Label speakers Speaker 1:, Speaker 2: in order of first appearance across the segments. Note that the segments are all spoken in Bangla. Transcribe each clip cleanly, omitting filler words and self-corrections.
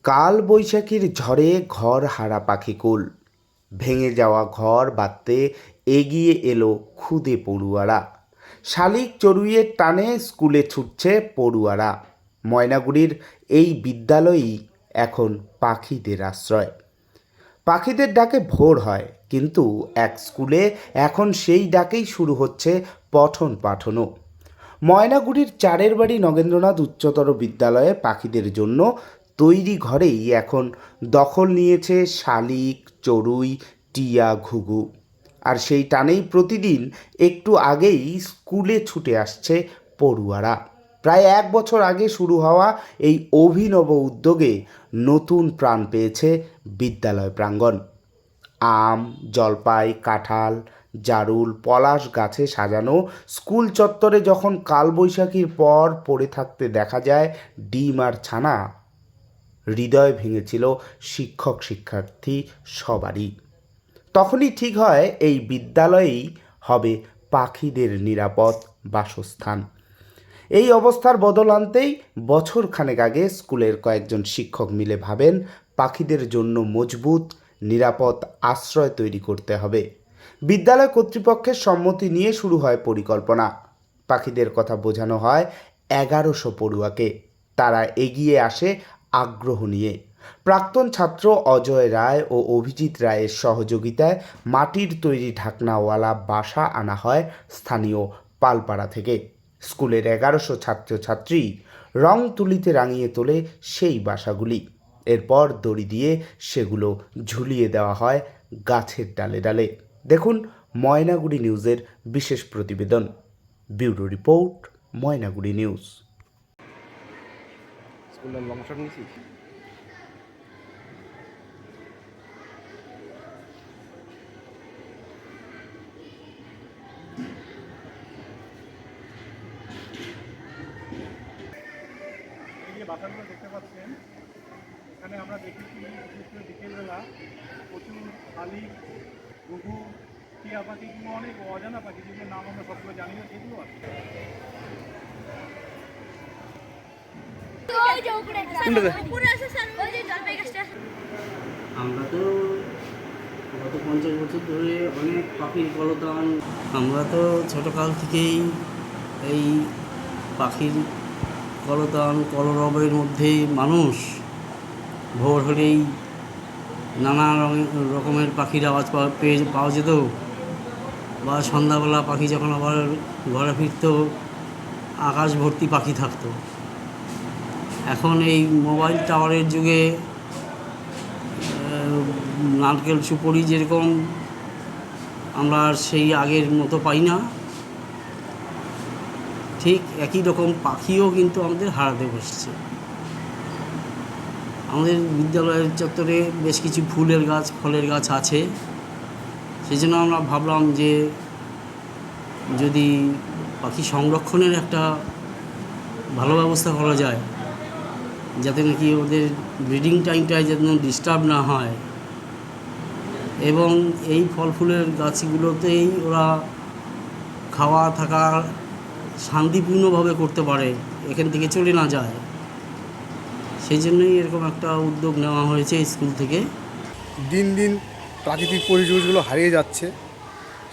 Speaker 1: কাল বৈশাখীর ঝড়ে ঘর হারা পাখিকুল, ভেঙে যাওয়া ঘর বাঁধতে এগিয়ে এলো খুদে পড়ুয়ারা। শালিক চড়ুইয়ের টানে স্কুলে ছুটছে পড়ুয়ারা। ময়নাগুড়ির এই বিদ্যালয়ই এখন পাখিদের আশ্রয়। পাখিদের ডাকে ভোর হয়, কিন্তু এক স্কুলে এখন সেই ডাকেই শুরু হচ্ছে পঠন পাঠনও। ময়নাগুড়ির চারের বাড়ি নগেন্দ্রনাথ উচ্চতর বিদ্যালয়ে পাখিদের জন্য তৈরি ঘরেই এখন দখল নিয়েছে শালিক, চড়ুই, টিয়া, ঘুঘু। আর সেই টানেই প্রতিদিন একটু আগেই স্কুলে ছুটে আসছে পড়ুয়ারা। প্রায় 1 বছর আগে শুরু হওয়া এই অভিনব উদ্যোগে নতুন প্রাণ পেয়েছে বিদ্যালয় প্রাঙ্গণ। আম, জলপাই, কাঁঠাল, জারুল, পলাশ গাছে সাজানো স্কুল চত্বরে যখন কালবৈশাখীর পর পড়ে থাকতে দেখা যায় ডিম আর ছানা, হৃদয় ভেঙেছিল শিক্ষক শিক্ষার্থী সবারই। তখনই ঠিক হয় এই বিদ্যালয়েই হবে পাখিদের নিরাপদ বাসস্থান। এই অবস্থার বদল আনতেই বছরখানেক আগে স্কুলের কয়েকজন শিক্ষক মিলে ভাবেন পাখিদের জন্য মজবুত নিরাপদ আশ্রয় তৈরি করতে হবে। বিদ্যালয় কর্তৃপক্ষের সম্মতি নিয়ে শুরু হয় পরিকল্পনা। পাখিদের কথা বোঝানো হয় 1100 পড়ুয়াকে। তারা এগিয়ে আসে আগ্রহ নিয়ে। প্রাক্তন ছাত্র অজয় রায় ও অভিজিৎ রায়ের সহযোগিতায় মাটির তৈরি ঢাকনাওয়ালা বাসা আনা হয় স্থানীয় পালপাড়া থেকে। স্কুলের 1100 ছাত্রছাত্রী রং তুলিতে রাঙিয়ে তোলে সেই বাসাগুলি। এরপর দড়ি দিয়ে সেগুলো ঝুলিয়ে দেওয়া হয় গাছের ডালে ডালে। দেখুন ময়নাগুড়ি নিউজের বিশেষ প্রতিবেদন। Bureau report, Maynaguri news.
Speaker 2: স্কুলের লং শট নিয়েছি।
Speaker 3: এই যে বাসাগুলো দেখতে পাচ্ছেন, এখানে আমরা দেখেছি বিশেষ করে বিকেলবেলা প্রচুর শালিক, ঘুঘু, টিয়া পাখি কিংবা অনেক অজানা পাখি যেগুলোর নাম আমরা সবগুলো জানি না, সেগুলো আছে।
Speaker 4: আমরা তো গত 50 বছর ধরে অনেক পাখির কলতান। আমরা তো ছোটোকাল থেকেই এই পাখির কলতান কলরবের মধ্যেই মানুষ। ভোর হলেই নানা রকমের পাখির আওয়াজ পাওয়া যেত, বা সন্ধ্যাবেলা পাখি যখন আবার ঘরে ফিরত আকাশ ভর্তি পাখি থাকতো। এখন এই মোবাইল টাওয়ারের যুগে নারকেল সুপারি যেরকম আমরা সেই আগের মতো পাই না, ঠিক একই রকম পাখিও কিন্তু আমাদের হারাতে বসছে। আমাদের বিদ্যালয়ের চত্বরে বেশ কিছু ফুলের গাছ, ফলের গাছ আছে। সেই জন্য আমরা ভাবলাম যে যদি পাখি সংরক্ষণের একটা ভালো ব্যবস্থা করা যায়, যাতে নাকি ওদের ব্রিডিং টাইমটায় যেন ডিস্টার্ব না হয়, এবং এই ফল ফুলের গাছগুলোতেই ওরা খাওয়া থাকা শান্তিপূর্ণভাবে করতে পারে, এখান থেকে চলে না যায়। সেই জন্যই এরকম একটা উদ্যোগ নেওয়া হয়েছে স্কুল থেকে।
Speaker 5: দিন দিন প্রাকৃতিক পরিবেশগুলো হারিয়ে যাচ্ছে।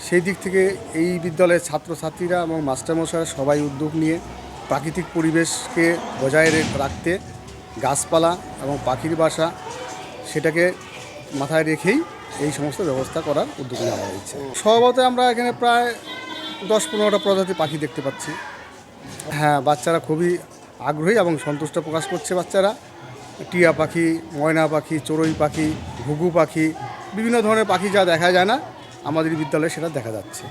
Speaker 5: সেই দিক থেকে এই বিদ্যালয়ের ছাত্রছাত্রীরা এবং মাস্টারমশাইরা সবাই উদ্যোগ নিয়ে প্রাকৃতিক পরিবেশকে বজায় রাখতে গাছপালা এবং পাখির বাসা সেটাকে মাথায় রেখেই এই সমস্ত ব্যবস্থা করার উদ্যোগ নেওয়া হয়েছে। স্বভাবত আমরা এখানে প্রায় 10-15টা প্রজাতির পাখি দেখতে পাচ্ছি। হ্যাঁ, বাচ্চারা খুবই আগ্রহী এবং সন্তুষ্ট প্রকাশ করছে। বাচ্চারা টিয়া পাখি, ময়না পাখি, চড়ুই পাখি, ঘুঘু পাখি, বিভিন্ন ধরনের পাখি যা দেখা যায় না আমাদের বিদ্যালয়ে সেটা দেখা যাচ্ছে।